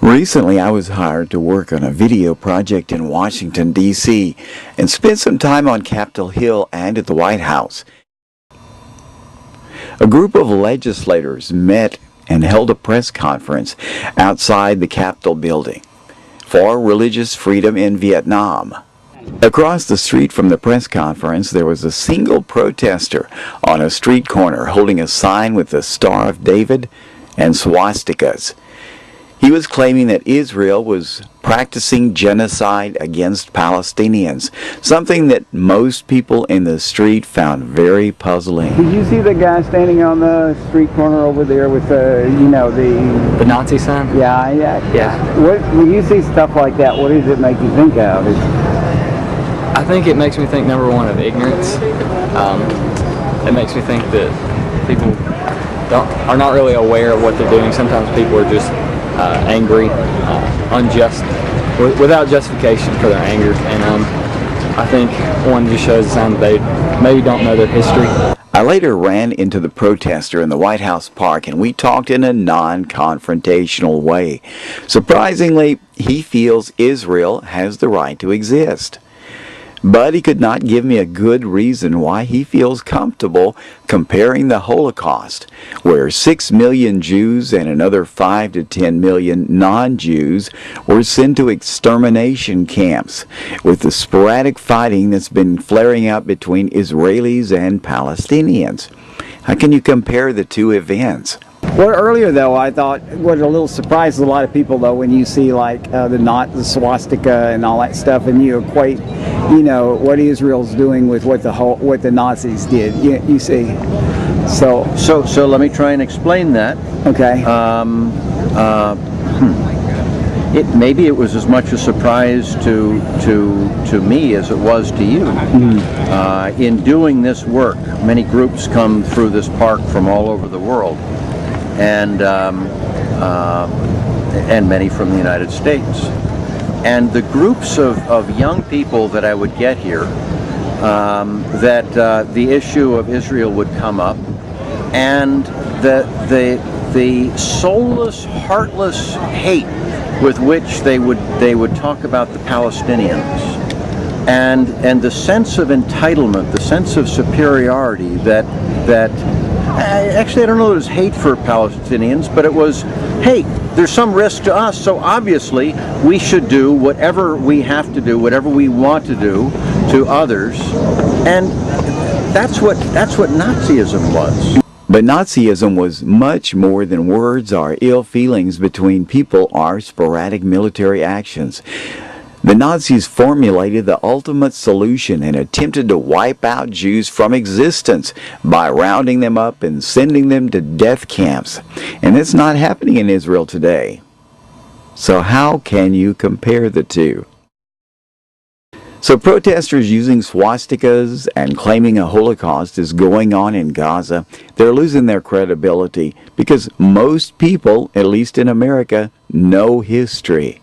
Recently, I was hired to work on a video project in Washington, D.C., and spent some time on Capitol Hill and at the White House. A group of legislators met and held a press conference outside the Capitol building for religious freedom in Vietnam. Across the street from the press conference, there was a single protester on a street corner holding a sign with the Star of David and swastikas. He was claiming that Israel was practicing genocide against Palestinians, something that most people in the street found very puzzling. Did you see the guy standing on the street corner over there with the Nazi sign? Yeah. When you see stuff like that, what does it make you think of? I think it makes me think, number one, of ignorance. It makes me think that people are not really aware of what they're doing. Sometimes people are just angry, unjust, without justification for their anger, and I think one just shows a sign that they maybe don't know their history. I later ran into the protester in the White House park, and we talked in a non-confrontational way. Surprisingly, he feels Israel has the right to exist. But he could not give me a good reason why he feels comfortable comparing the Holocaust, where 6 million Jews and another 5 to 10 million non-Jews were sent to extermination camps, with the sporadic fighting that's been flaring up between Israelis and Palestinians. How can you compare the two events? Well, earlier though, I thought what a little surprised a lot of people though when you see like the swastika and all that stuff, and you equate, what Israel's doing with what the Nazis did. You see, so let me try and explain that. Okay. Maybe it was as much a surprise to me as it was to you. In doing this work, many groups come through this park from all over the world, and many from the United States. And the groups of young people that I would get here, that the issue of Israel would come up, and the soulless, heartless hate with which they would talk about the Palestinians, and the sense of entitlement, the sense of superiority that actually, I don't know that it was hate for Palestinians, but it was, hey, there's some risk to us, so obviously we should do whatever we have to do, whatever we want to do to others, and that's what Nazism was. But Nazism was much more than words or ill feelings between people or sporadic military actions. The Nazis formulated the ultimate solution and attempted to wipe out Jews from existence by rounding them up and sending them to death camps. And it's not happening in Israel today. So how can you compare the two? So protesters using swastikas and claiming a Holocaust is going on in Gaza, they're losing their credibility because most people, at least in America, know history.